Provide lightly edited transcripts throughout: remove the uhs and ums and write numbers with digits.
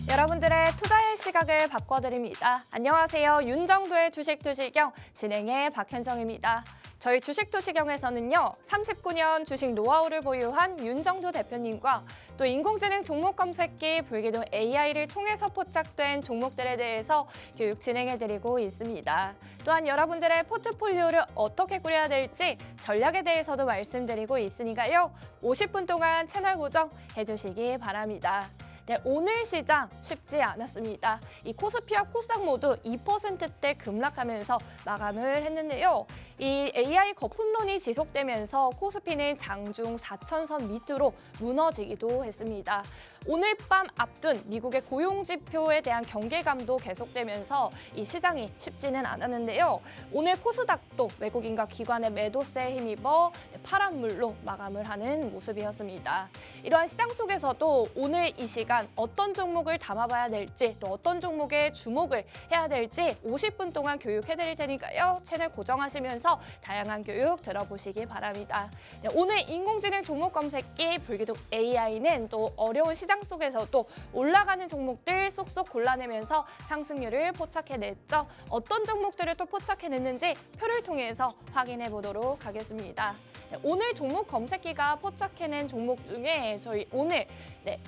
여러분들의 투자의 시각을 바꿔드립니다. 안녕하세요. 윤정도의 주식투시경 진행의 박현정입니다. 저희 주식투시경에서는요. 39년 주식 노하우를 보유한 윤정도 대표님과 또 인공지능 종목 검색기 불기둥 AI를 통해서 포착된 종목들에 대해서 교육 진행해드리고 있습니다. 또한 여러분들의 포트폴리오를 어떻게 꾸려야 될지 전략에 대해서도 말씀드리고 있으니까요. 50분 동안 채널 고정해주시기 바랍니다. 네, 오늘 시장 쉽지 않았습니다. 이 코스피와 코스닥 모두 2%대 급락하면서 마감을 했는데요. 이 AI 거품론이 지속되면서 코스피는 장중 4천선 밑으로 무너지기도 했습니다. 오늘 밤 앞둔 미국의 고용지표에 대한 경계감도 계속되면서 이 시장이 쉽지는 않았는데요. 오늘 코스닥도 외국인과 기관의 매도세에 힘입어 파란 물로 마감을 하는 모습이었습니다. 이러한 시장 속에서도 오늘 이 시간 어떤 종목을 담아봐야 될지 또 어떤 종목에 주목을 해야 될지 50분 동안 교육해드릴 테니까요. 채널 고정하시면서 다양한 교육 들어보시기 바랍니다. 네, 오늘 인공지능 종목 검색기 불기둥 AI는 또 어려운 시장 속에서도 올라가는 종목들 쏙쏙 골라내면서 상승률을 포착해냈죠. 어떤 종목들을 또 포착해냈는지 표를 통해서 확인해 보도록 하겠습니다. 네, 오늘 종목 검색기가 포착해낸 종목 중에 저희 오늘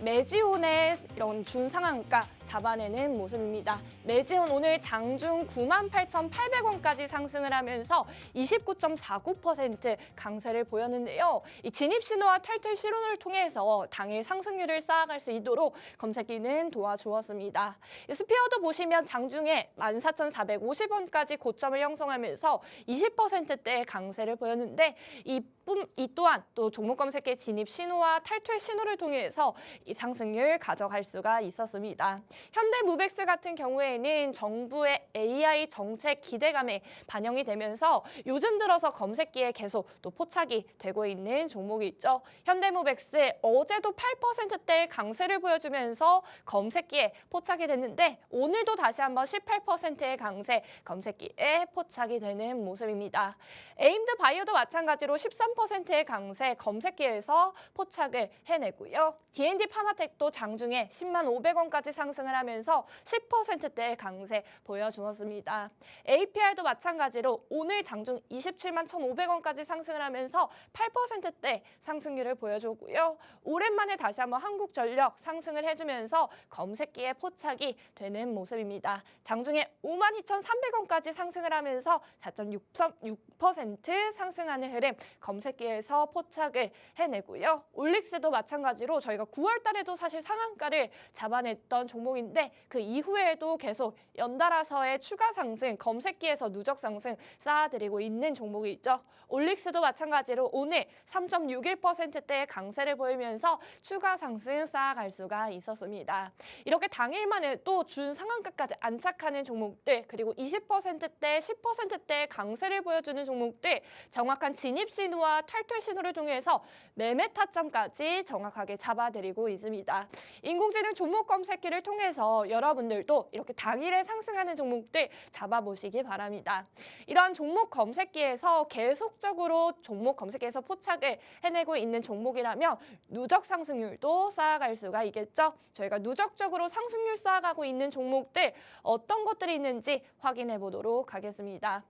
매지온의 이런 준상한가 잡아내는 모습입니다. 매지온 오늘 장중 98,800원까지 상승을 하면서 29.49% 강세를 보였는데요. 이 진입 신호와 탈퇴 신호를 통해서 당일 상승률을 쌓아갈 수 있도록 검색기는 도와주었습니다. 스피어도 보시면 장중에 14,450원까지 고점을 형성하면서 20%대의 강세를 보였는데 이 또한 또 종목 검색기 진입 신호와 탈퇴 신호를 통해서 이 상승률 가져갈 수가 있었습니다. 현대무백스 같은 경우에는 정부의 AI 정책 기대감에 반영이 되면서 요즘 들어서 검색기에 계속 또 포착이 되고 있는 종목이 있죠. 현대무백스 어제도 8%대의 강세를 보여주면서 검색기에 포착이 됐는데 오늘도 다시 한번 18%의 강세 검색기에 포착이 되는 모습입니다. 에임드 바이오도 마찬가지로 13%의 강세 검색기에서 포착을 해내고요. D&D 파마텍도 장중에 10만 500원까지 상승을 하면서 10%대의 강세 보여주었습니다. APR도 마찬가지로 오늘 장중 27만 1,500원까지 상승을 하면서 8%대 상승률을 보여주고요. 오랜만에 다시 한번 한국전력 상승을 해주면서 검색기에 포착이 되는 모습입니다. 장중에 52,300원까지 상승을 하면서 4.6% 상승하는 흐름 검색기에서 포착을 해내고요. 올릭스도 마찬가지로 저희가 9월 달에도 사실 상한가를 잡아냈던 종목인데 그 이후에도 계속 연달아서의 추가 상승, 검색기에서 누적 상승 쌓아드리고 있는 종목이 있죠. 올릭스도 마찬가지로 오늘 3.61%대의 강세를 보이면서 추가 상승 쌓아갈 수가 있었습니다. 이렇게 당일만에 또 준 상한가까지 안착하는 종목들 그리고 20%대, 10%대 강세를 보여주는 종목들 정확한 진입 신호와 탈퇴 신호를 통해서 매매 타점까지 정확하게 잡아드리고 있습니다. 인공지능 종목 검색기를 통해서 여러분들도 이렇게 당일에 상승하는 종목들 잡아보시기 바랍니다. 이러한 종목 검색기에서 계속적으로 종목 검색기에서 포착을 해내고 있는 종목이라면 누적 상승률도 쌓아갈 수가 있겠죠. 저희가 누적적으로 상승률 쌓아가고 있는 종목들 어떤 것들이 있는지 확인해 보도록 하겠습니다.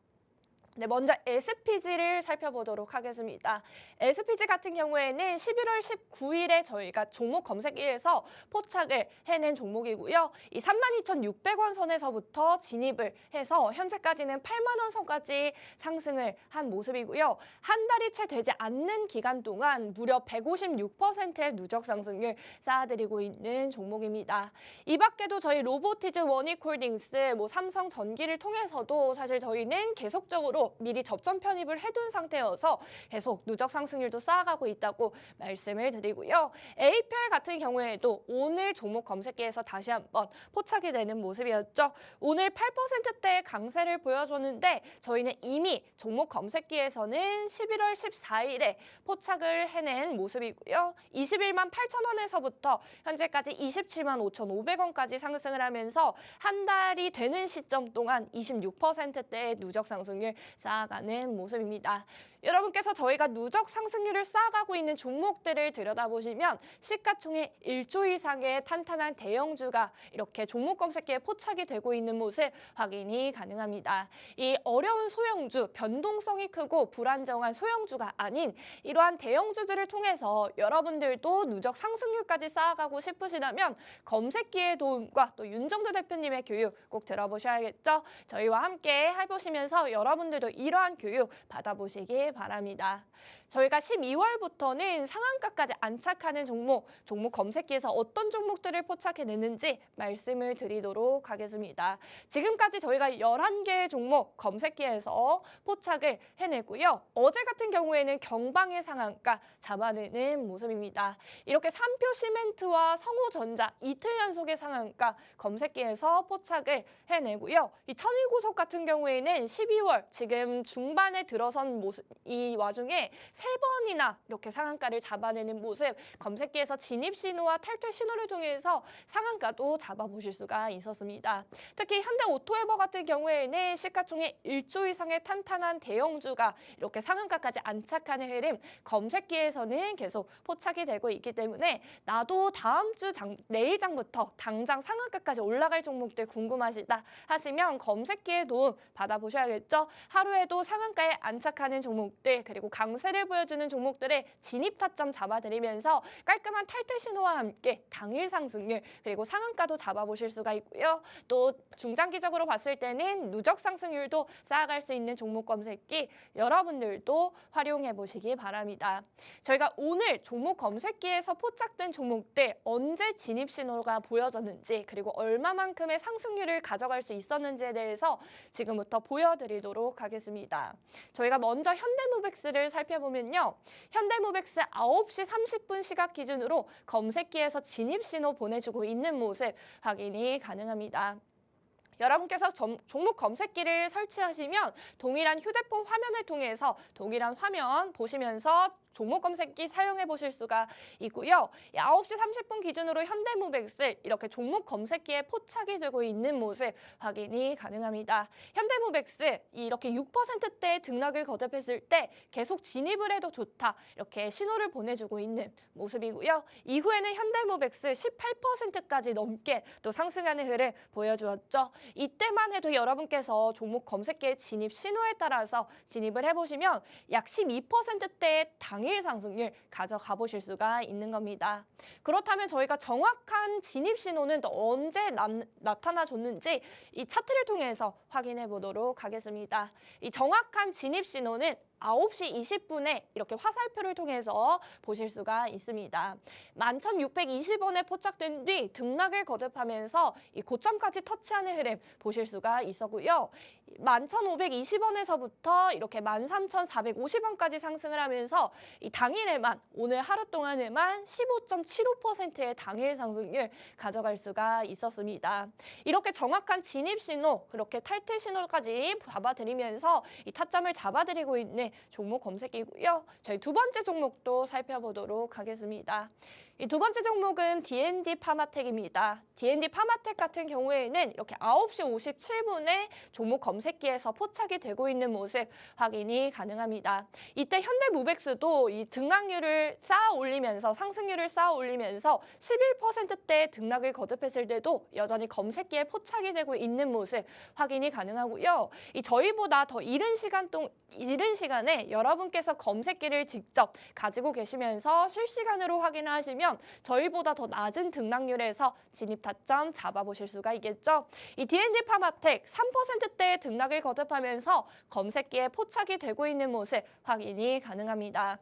네, 먼저 SPG를 살펴보도록 하겠습니다. SPG 같은 경우에는 11월 19일에 저희가 종목 검색기에서 포착을 해낸 종목이고요. 이 32,600원 선에서부터 진입을 해서 현재까지는 8만 원 선까지 상승을 한 모습이고요. 한 달이 채 되지 않는 기간 동안 무려 156%의 누적 상승률 쌓아드리고 있는 종목입니다. 이 밖에도 저희 로보티즈, 원익홀딩스, 삼성전기를 통해서도 사실 저희는 계속적으로 미리 접점 편입을 해둔 상태여서 계속 누적 상승률도 쌓아가고 있다고 말씀을 드리고요. APR 같은 경우에도 오늘 종목 검색기에서 다시 한번 포착이 되는 모습이었죠. 오늘 8%대의 강세를 보여줬는데 저희는 이미 종목 검색기에서는 11월 14일에 포착을 해낸 모습이고요. 21만 8천 원에서부터 현재까지 27만 5,500원까지 상승을 하면서 한 달이 되는 시점 동안 26%대의 누적 상승률 쌓아가는 모습입니다. 여러분께서 저희가 누적 상승률을 쌓아가고 있는 종목들을 들여다보시면 시가총액 1조 이상의 탄탄한 대형주가 이렇게 종목 검색기에 포착이 되고 있는 모습 확인이 가능합니다. 이 어려운 소형주, 변동성이 크고 불안정한 소형주가 아닌 이러한 대형주들을 통해서 여러분들도 누적 상승률까지 쌓아가고 싶으시다면 검색기의 도움과 또 윤정두 대표님의 교육 꼭 들어보셔야겠죠. 저희와 함께 해보시면서 여러분들도 이러한 교육 받아보시기 바랍니다. 저희가 12월부터는 상한가까지 안착하는 종목 검색기에서 어떤 종목들을 포착해냈는지 말씀을 드리도록 하겠습니다. 지금까지 저희가 11개의 종목 검색기에서 포착을 해내고요. 어제 같은 경우에는 경방의 상한가 잡아내는 모습입니다. 이렇게 삼표 시멘트와 성우전자 이틀 연속의 상한가 검색기에서 포착을 해내고요. 이 천일고속 같은 경우에는 12월 지금 중반에 들어선 모습, 이 와중에 3번이나 이렇게 상한가를 잡아내는 모습 검색기에서 진입 신호와 탈퇴 신호를 통해서 상한가도 잡아보실 수가 있었습니다. 특히 현대오토에버 같은 경우에는 시가총액 1조 이상의 탄탄한 대형주가 이렇게 상한가까지 안착하는 흐름 검색기에서는 계속 포착이 되고 있기 때문에 나도 다음 주 내일장부터 당장 상한가까지 올라갈 종목들 궁금하시다 하시면 검색기의 도움 받아보셔야겠죠. 하루에도 상한가에 안착하는 종목들 그리고 강세를 보여주는 종목들의 진입 타점 잡아드리면서 깔끔한 탈퇴 신호와 함께 당일 상승률 그리고 상한가도 잡아보실 수가 있고요. 또 중장기적으로 봤을 때는 누적 상승률도 쌓아갈 수 있는 종목 검색기 여러분들도 활용해 보시기 바랍니다. 저희가 오늘 종목 검색기에서 포착된 종목들 언제 진입 신호가 보여졌는지 그리고 얼마만큼의 상승률을 가져갈 수 있었는지에 대해서 지금부터 보여드리도록 하겠습니다. 저희가 먼저 현대무백스를 살펴보면요. 현대무백스 9시 30분 시각 기준으로 검색기에서 진입 신호 보내주고 있는 모습 확인이 가능합니다. 여러분께서 종목 검색기를 설치하시면 동일한 휴대폰 화면을 통해서 동일한 화면 보시면서 종목 검색기 사용해 보실 수가 있고요. 9시 30분 기준으로 현대무백스 이렇게 종목 검색기에 포착이 되고 있는 모습 확인이 가능합니다. 현대무백스 이렇게 6%대 등락을 거듭했을 때 계속 진입을 해도 좋다 이렇게 신호를 보내주고 있는 모습이고요. 이후에는 현대무백스 18%까지 넘게 또 상승하는 흐름 보여주었죠. 이때만 해도 여러분께서 종목 검색기의 진입 신호에 따라서 진입을 해보시면 약 12%대의 당일 상승률 가져가 보실 수가 있는 겁니다. 그렇다면 저희가 정확한 진입 신호는 또 언제 나타나 줬는지 이 차트를 통해서 확인해 보도록 하겠습니다. 이 정확한 진입 신호는 9시 20분에 이렇게 화살표를 통해서 보실 수가 있습니다. 11,620원에 포착된 뒤 등락을 거듭하면서 이 고점까지 터치하는 흐름 보실 수가 있었고요. 11,520원에서부터 이렇게 13,450원까지 상승을 하면서 이 당일에만 오늘 하루 동안에만 15.75%의 당일 상승률 가져갈 수가 있었습니다. 이렇게 정확한 진입 신호, 그렇게 탈퇴 신호까지 잡아드리면서 이 타점을 잡아드리고 있는 종목 검색이고요. 저희 두 번째 종목도 살펴보도록 하겠습니다. 이 두 번째 종목은 D&D 파마텍입니다. D&D 파마텍 같은 경우에는 이렇게 9시 57분에 종목 검색기에서 포착이 되고 있는 모습 확인이 가능합니다. 이때 현대무백스도 이 등락률을 쌓아 올리면서 상승률을 쌓아 올리면서 11%대 등락을 거듭했을 때도 여전히 검색기에 포착이 되고 있는 모습 확인이 가능하고요. 이 저희보다 더 이른 시간에 여러분께서 검색기를 직접 가지고 계시면서 실시간으로 확인하시면 저희보다 더 낮은 등락률에서 진입 타점 잡아보실 수가 있겠죠. 이 D&D 파마텍 3%대의 등락을 거듭하면서 검색기에 포착이 되고 있는 모습 확인이 가능합니다.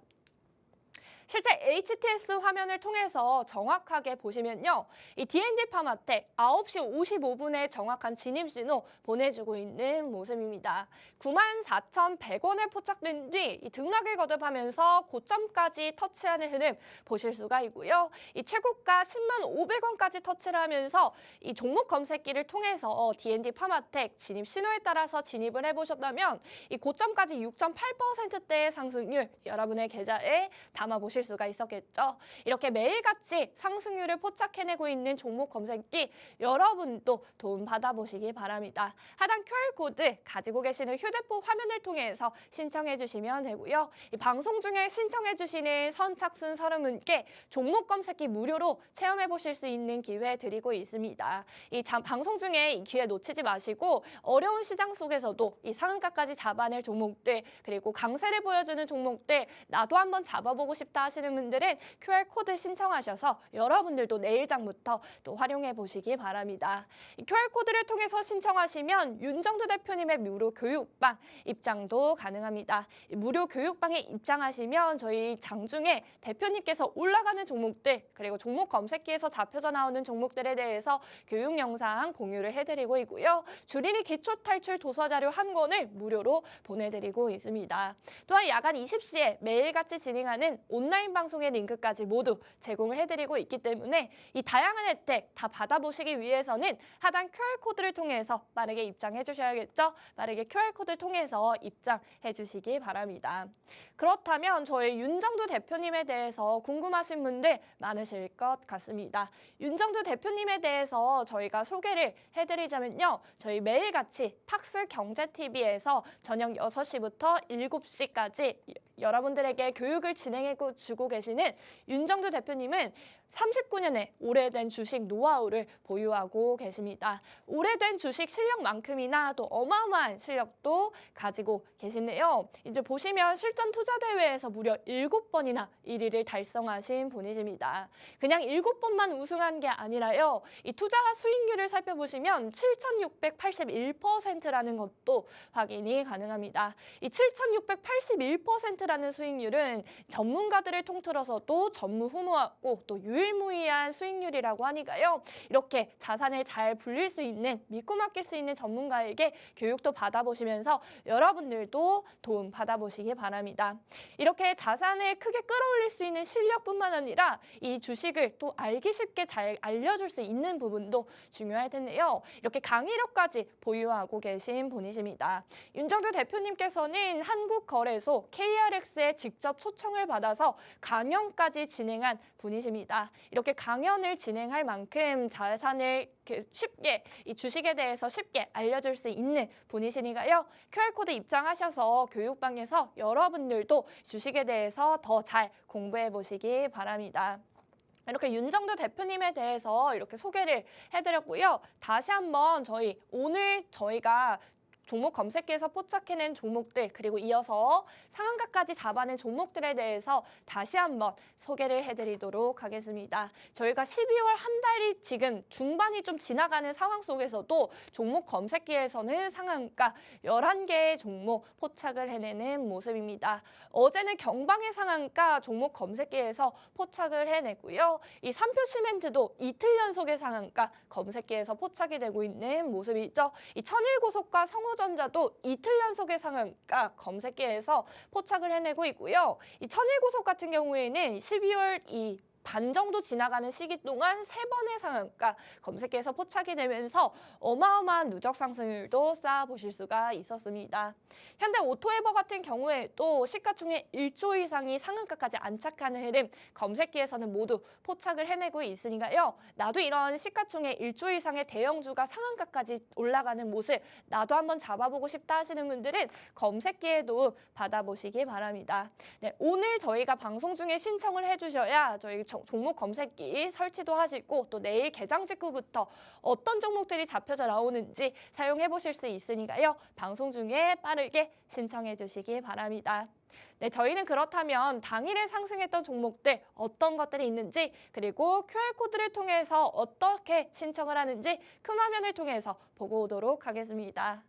실제 HTS 화면을 통해서 정확하게 보시면요. 이 D&D 파마텍 9시 55분에 정확한 진입 신호 보내주고 있는 모습입니다. 94,100원에 포착된 뒤 이 등락을 거듭하면서 고점까지 터치하는 흐름 보실 수가 있고요. 이 최고가 105,000원까지 터치를 하면서 이 종목 검색기를 통해서 D&D 파마텍 진입 신호에 따라서 진입을 해보셨다면 이 고점까지 6.8%대의 상승률 여러분의 계좌에 담아보실 보실 수가 있었겠죠. 이렇게 매일같이 상승률을 포착해내고 있는 종목 검색기 여러분도 도움 받아보시기 바랍니다. 하단 QR코드 가지고 계시는 휴대폰 화면을 통해서 신청해 주시면 되고요. 이 방송 중에 신청해 주시는 선착순 30분께 종목 검색기 무료로 체험해 보실 수 있는 기회 드리고 있습니다. 방송 중에 이 기회 놓치지 마시고 어려운 시장 속에서도 이 상한가까지 잡아낼 종목들 그리고 강세를 보여주는 종목들 나도 한번 잡아보고 싶다 하시는 분들은 QR코드 신청하셔서 여러분들도 내일장부터 또 활용해 보시기 바랍니다. 이 QR코드를 통해서 신청하시면 윤정두 대표님의 무료 교육방 입장도 가능합니다. 무료 교육방에 입장하시면 저희 장중에 대표님께서 올라가는 종목들 그리고 종목 검색기에서 잡혀져 나오는 종목들에 대해서 교육 영상 공유를 해드리고 있고요. 주린이 기초 탈출 도서 자료 한 권을 무료로 보내드리고 있습니다. 또한 야간 20시에 매일같이 진행하는 온라인 방송의 링크까지 모두 제공을 해드리고 있기 때문에 이 다양한 혜택 다 받아보시기 위해서는 하단 QR코드를 통해서 빠르게 입장해 주셔야겠죠? 빠르게 QR코드를 통해서 입장해 주시기 바랍니다. 그렇다면 저희 윤정두 대표님에 대해서 궁금하신 분들 많으실 것 같습니다. 윤정두 대표님에 대해서 저희가 소개를 해드리자면요. 저희 매일같이 팍스 경제TV에서 저녁 6시부터 7시까지 여러분들에게 교육을 진행해 주고 계시는 윤정두 대표님은 39년의 오래된 주식 노하우를 보유하고 계십니다. 오래된 주식 실력만큼이나 또 어마어마한 실력도 가지고 계시네요. 이제 보시면 실전 투자 대회에서 무려 7번이나 1위를 달성하신 분이십니다. 그냥 7번만 우승한 게 아니라요. 이 투자 수익률을 살펴보시면 7,681%라는 것도 확인이 가능합니다. 이 7,681%라는 수익률은 전문가들을 통틀어서도 전무후무하고 또 유일무이한 수익률이라고 하니까요. 이렇게 자산을 잘 불릴 수 있는, 믿고 맡길 수 있는 전문가에게 교육도 받아보시면서 여러분들도 도움 받아보시기 바랍니다. 이렇게 자산을 크게 끌어올릴 수 있는 실력뿐만 아니라 이 주식을 또 알기 쉽게 잘 알려줄 수 있는 부분도 중요할 텐데요. 이렇게 강의력까지 보유하고 계신 분이십니다. 윤정두 대표님께서는 한국거래소 KRX에 직접 초청을 받아서 강연까지 진행한 분이십니다. 이렇게 강연을 진행할 만큼 자산을 쉽게 이 주식에 대해서 쉽게 알려줄 수 있는 분이시니까요. QR코드 입장하셔서 교육방에서 여러분들도 주식에 대해서 더 잘 공부해 보시기 바랍니다. 이렇게 윤정두 대표님에 대해서 이렇게 소개를 해드렸고요. 다시 한번 오늘 저희가 종목 검색기에서 포착해낸 종목들 그리고 이어서 상한가까지 잡아낸 종목들에 대해서 다시 한번 소개를 해드리도록 하겠습니다. 저희가 12월 한 달이 지금 중반이 좀 지나가는 상황 속에서도 종목 검색기에서는 상한가 11개의 종목 포착을 해내는 모습입니다. 어제는 경방의 상한가 종목 검색기에서 포착을 해냈고요. 이 삼표시멘트도 이틀 연속의 상한가 검색기에서 포착이 되고 있는 모습이죠. 이 천일고속과 성우전자도 이틀 연속의 상한가 검색기에서 포착을 해내고 있고요. 이 천일고속 같은 경우에는 12월 반 정도 지나가는 시기 동안 3번의 상한가 검색기에서 포착이 되면서 어마어마한 누적 상승률도 쌓아보실 수가 있었습니다. 현대 오토에버 같은 경우에도 시가총액 1조 이상이 상한가까지 안착하는 흐름 검색기에서는 모두 포착을 해내고 있으니까요. 나도 이런 시가총액 1조 이상의 대형주가 상한가까지 올라가는 모습 나도 한번 잡아보고 싶다 하시는 분들은 검색기에 도움 받아보시기 바랍니다. 네, 오늘 저희가 방송 중에 신청을 해주셔야 저희 종목 검색기 설치도 하시고 또 내일 개장 직후부터 어떤 종목들이 잡혀져 나오는지 사용해 보실 수 있으니까요. 방송 중에 빠르게 신청해 주시기 바랍니다. 네, 저희는 그렇다면 당일에 상승했던 종목들 어떤 것들이 있는지 그리고 QR코드를 통해서 어떻게 신청을 하는지 큰 화면을 통해서 보고 오도록 하겠습니다.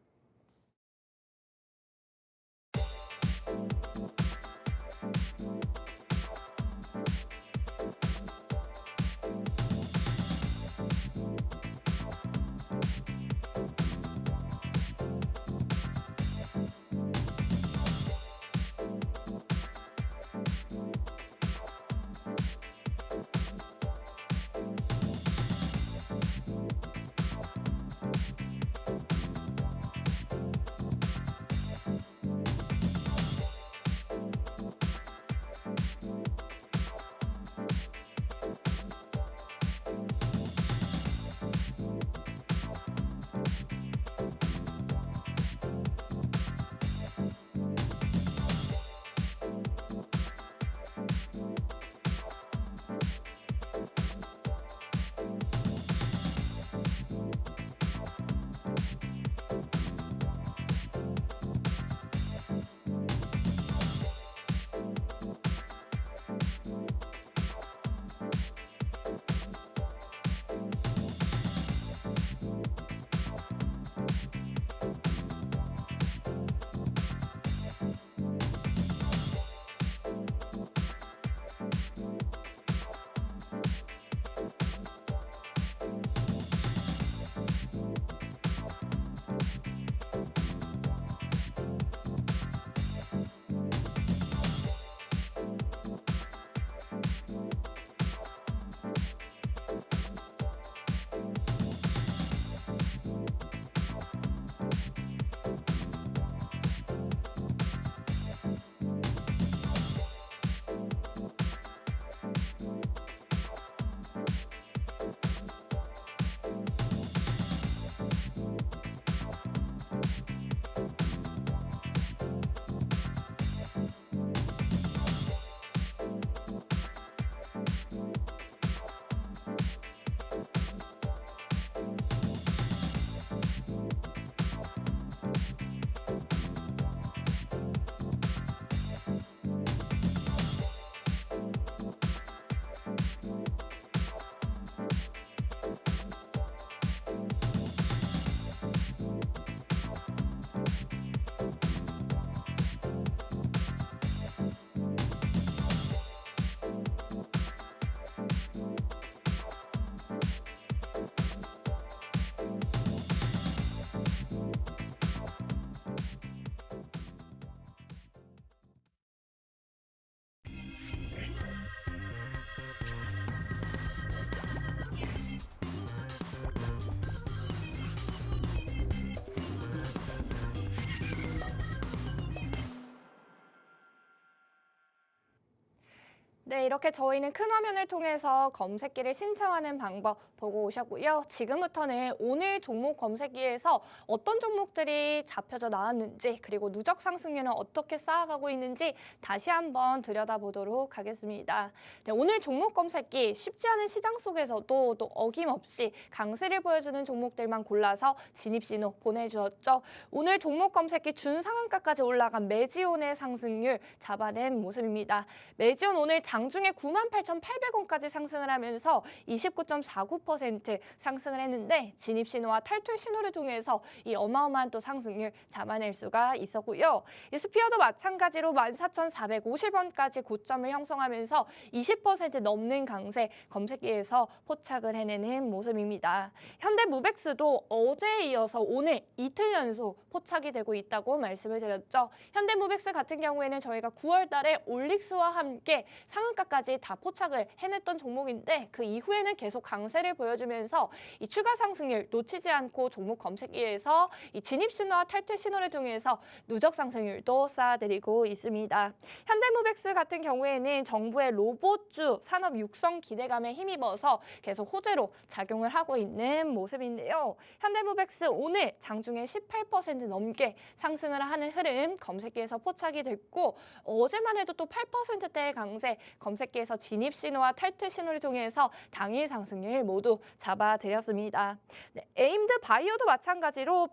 네, 이렇게 저희는 큰 화면을 통해서 검색기를 신청하는 방법 보고 오셨고요. 지금부터는 오늘 종목 검색기에서 어떤 종목들이 잡혀져 나왔는지 그리고 누적 상승률은 어떻게 쌓아가고 있는지 다시 한번 들여다보도록 하겠습니다. 네, 오늘 종목 검색기 쉽지 않은 시장 속에서도 또 어김없이 강세를 보여주는 종목들만 골라서 진입신호 보내주었죠. 오늘 종목 검색기 준상한가까지 올라간 메지온의 상승률 잡아낸 모습입니다. 메지온 오늘 장중에 98,800원까지 상승을 하면서 29.49% 상승을 했는데 진입신호와 탈퇴 신호를 통해서 이 어마어마한 또 상승률 잡아낼 수가 있었고요. 이 스피어도 마찬가지로 14,450원까지 고점을 형성하면서 20% 넘는 강세 검색기에서 포착을 해내는 모습입니다. 현대무백스도 어제에 이어서 오늘 이틀 연속 포착이 되고 있다고 말씀을 드렸죠. 현대무백스 같은 경우에는 저희가 9월 달에 올릭스와 함께 상한가까지 다 포착을 해냈던 종목인데 그 이후에는 계속 강세를 보여주면서 이 추가 상승률 놓치지 않고 종목 검색기에서 이 진입 신호와 탈퇴 신호를 통해서 누적 상승률도 쌓아드리고 있습니다. 현대무백스 같은 경우에는 정부의 로봇주 산업 육성 기대감에 힘입어서 계속 호재로 작용을 하고 있는 모습인데요. 현대무백스 오늘 장중에 18% 넘게 상승을 하는 흐름 검색기에서 포착이 됐고 어제만 해도 또 8%대의 강세 검색기에서 진입 신호와 탈퇴 신호를 통해서 당일 상승률 모두 잡아드렸습니다. 네, 에임드 바이오도 마찬가지로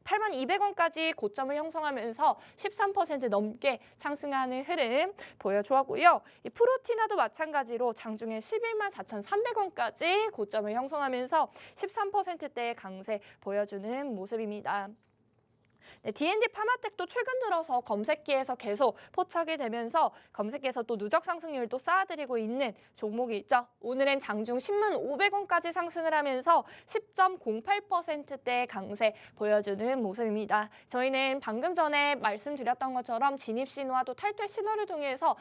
82,200원까지 고점을 형성하면서 13% 넘게 상승하는 흐름 보여주었고요. 이 프로티나도 마찬가지로 장중에 114,300원까지 고점을 형성하면서 13%대의 강세 보여주는 모습입니다. 네, D&D 파마텍도 최근 들어서 검색기에서 계속 포착이 되면서 검색기에서 또 누적 상승률도 쌓아드리고 있는 종목이 있죠. 오늘은 장중 105,500원까지 상승을 하면서 10.08%대의 강세 보여주는 모습입니다. 저희는 방금 전에 말씀드렸던 것처럼 진입 신호와 또 탈퇴 신호를 통해서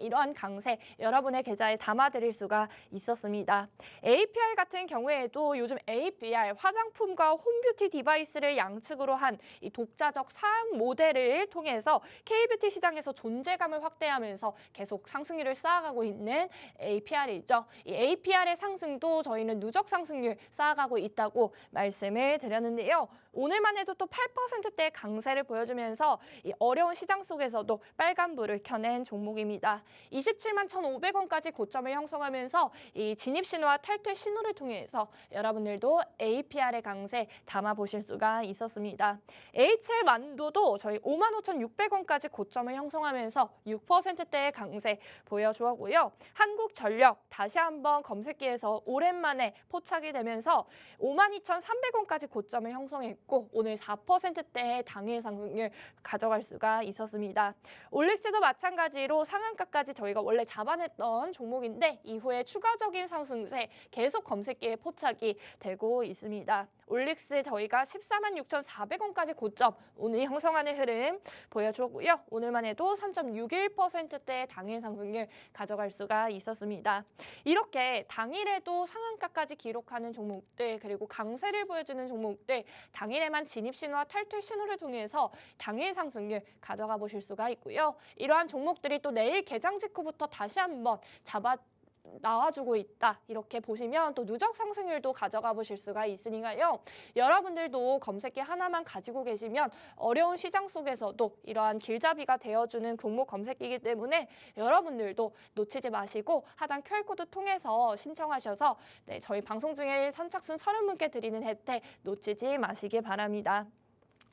이러한 강세 여러분의 계좌에 담아드릴 수가 있었습니다. APR 같은 경우에도 요즘 APR 화장품과 홈뷰티 디바이스를 양측으로 한 이 독자적 사업 모델을 통해서 K뷰티 시장에서 존재감을 확대하면서 계속 상승률을 쌓아가고 있는 APR이죠. 이 APR의 상승도 저희는 누적 상승률 쌓아가고 있다고 말씀을 드렸는데요. 오늘만 해도 또 8%대의 강세를 보여주면서 이 어려운 시장 속에서도 빨간불을 켜낸 종목입니다. 271,500원까지 고점을 형성하면서 이 진입 신호와 탈퇴 신호를 통해서 여러분들도 APR의 강세 담아보실 수가 있었습니다. HL만도도 저희 55,600원까지 고점을 형성하면서 6%대의 강세 보여주었고요. 한국전력 다시 한번 검색기에서 오랜만에 포착이 되면서 52,300원까지 고점을 형성했고 오늘 4%대의 당일 상승률 가져갈 수가 있었습니다. 올릭스도 마찬가지로 상한가까지 저희가 원래 잡아냈던 종목인데 이후에 추가적인 상승세 계속 검색기에 포착이 되고 있습니다. 올릭스 저희가 146,400원까지 고점 오늘 형성하는 흐름 보여주었고요. 오늘만 해도 3.61%대의 당일 상승률 가져갈 수가 있었습니다. 이렇게 당일에도 상한가까지 기록하는 종목들 그리고 강세를 보여주는 종목들 당일에만 진입 신호와 탈퇴 신호를 통해서 당일 상승률 가져가 보실 수가 있고요. 이러한 종목들이 또 내일 개장 직후부터 다시 한번 나와주고 있다. 이렇게 보시면 또 누적 상승률도 가져가 보실 수가 있으니까요. 여러분들도 검색기 하나만 가지고 계시면 어려운 시장 속에서도 이러한 길잡이가 되어주는 종목 검색기이기 때문에 여러분들도 놓치지 마시고 하단 QR코드 통해서 신청하셔서 저희 방송 중에 선착순 30분께 드리는 혜택 놓치지 마시기 바랍니다.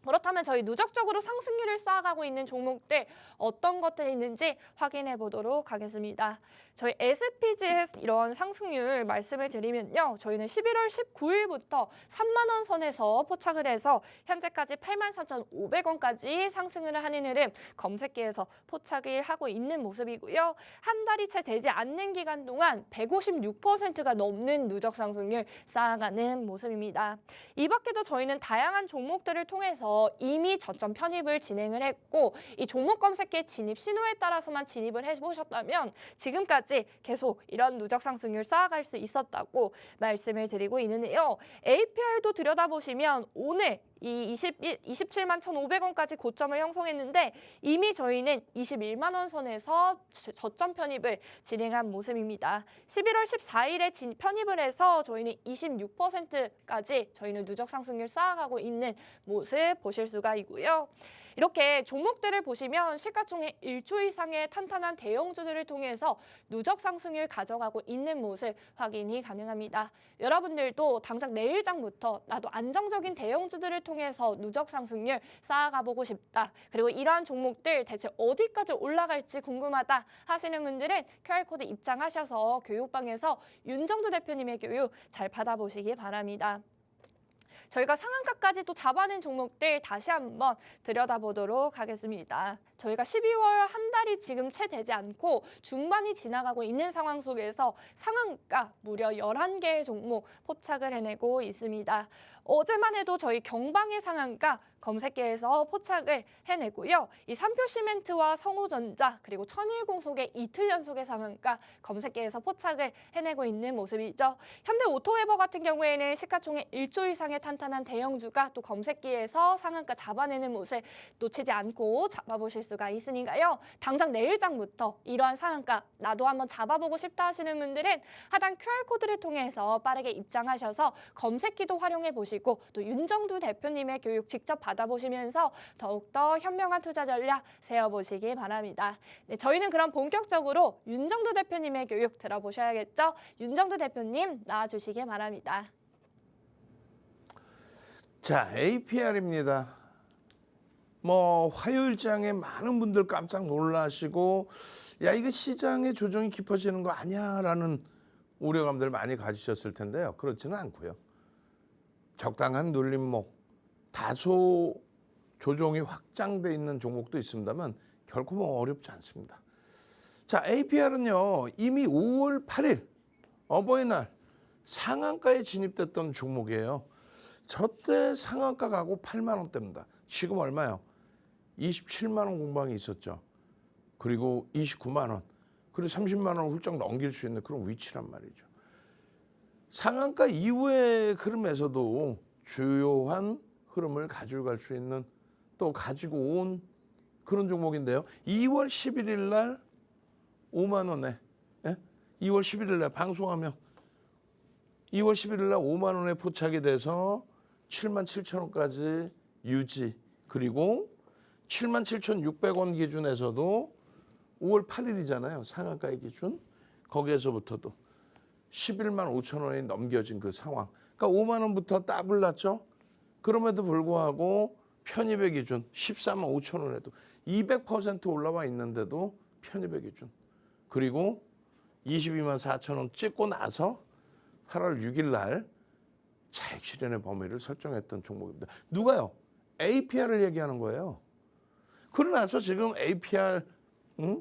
그렇다면 저희 누적적으로 상승률을 쌓아가고 있는 종목들 어떤 것들이 있는지 확인해 보도록 하겠습니다. 저희 SPG의 이런 상승률 말씀을 드리면요. 저희는 11월 19일부터 3만 원 선에서 포착을 해서 현재까지 83,500원까지 상승을 하는 흐름 검색기에서 포착을 하고 있는 모습이고요. 한 달이 채 되지 않는 기간 동안 156%가 넘는 누적 상승률 쌓아가는 모습입니다. 이 밖에도 저희는 다양한 종목들을 통해서 이미 저점 편입을 진행을 했고 이 종목 검색기의 진입 신호에 따라서만 진입을 해보셨다면 지금까지 오늘까지 계속 이런 누적 상승률 쌓아갈 수 있었다고 말씀을 드리고 있는데요. APR도 들여다보시면 오늘 이 27만 1,500원까지 고점을 형성했는데 이미 저희는 21만 원 선에서 저점 편입을 진행한 모습입니다. 11월 14일에 편입을 해서 저희는 26%까지 저희는 누적 상승률 쌓아가고 있는 모습 보실 수가 있고요. 이렇게 종목들을 보시면 시가총액 1조 이상의 탄탄한 대형주들을 통해서 누적 상승률 가져가고 있는 모습 확인이 가능합니다. 여러분들도 당장 내일장부터 나도 안정적인 대형주들을 통해서 누적 상승률 쌓아가보고 싶다. 그리고 이러한 종목들 대체 어디까지 올라갈지 궁금하다 하시는 분들은 QR코드 입장하셔서 교육방에서 윤정두 대표님의 교육 잘 받아보시기 바랍니다. 저희가 상한가까지 또 잡아낸 종목들 다시 한번 들여다보도록 하겠습니다. 저희가 12월 한 달이 지금 채 되지 않고 중반이 지나가고 있는 상황 속에서 상한가 무려 11개의 종목 포착을 해내고 있습니다. 어제만 해도 저희 경방의 상한가 검색계에서 포착을 해내고요. 이 삼표시멘트와 성우전자 그리고 천일공속의 이틀 연속의 상한가 검색계에서 포착을 해내고 있는 모습이죠. 현대오토웨버 같은 경우에는 시가총액 1조 이상의 탄탄한 대형주가 또 검색기에서 상한가 잡아내는 모습 놓치지 않고 잡아보실 수가 있으니까요. 당장 내일장부터 이러한 상한가 나도 한번 잡아보고 싶다 하시는 분들은 하단 QR코드를 통해서 빠르게 입장하셔서 검색기도 활용해 보시고 또 윤정두 대표님의 교육 직접 받아보시면서 더욱더 현명한 투자 전략 세워보시기 바랍니다. 네, 저희는 그럼 본격적으로 윤정두 대표님의 교육 들어보셔야겠죠? 윤정두 대표님 나와주시기 바랍니다. 자, APR입니다. 화요일장에 많은 분들 깜짝 놀라시고 야 이거 시장의 조정이 깊어지는 거 아니야라는 우려감들 많이 가지셨을 텐데요. 그렇지는 않고요. 적당한 눌림목, 다소 조정이 확장돼 있는 종목도 있습니다만 결코 어렵지 않습니다. 자, APR은요 이미 5월 8일 어버이날 상한가에 진입됐던 종목이에요. 저때 상한가 가고 8만 원대입니다. 지금 얼마요? 27만 원 공방이 있었죠. 그리고 29만 원, 그리고 30만 원 훌쩍 넘길 수 있는 그런 위치란 말이죠. 상한가 이후의 흐름에서도 주요한 흐름을 가지고 갈 수 있는 또 가지고 온 그런 종목인데요. 2월 11일 날 5만 원에 2월 11일 날 방송하면 2월 11일 날 5만 원에 포착이 돼서 7만 7천 원까지 유지, 그리고 7만 7,600원 기준에서도 5월 8일이잖아요. 상한가의 기준. 거기에서부터도 11만 5천 원이 넘겨진 그 상황. 그러니까 5만 원부터 따블 났죠. 그럼에도 불구하고 편입의 기준 14만 5천 원에도 200% 올라와 있는데도 편입의 기준. 그리고 22만 4천 원 찍고 나서 8월 6일 날 차익 실현의 범위를 설정했던 종목입니다. 누가요? APR을 얘기하는 거예요. 그러나서 지금 APR,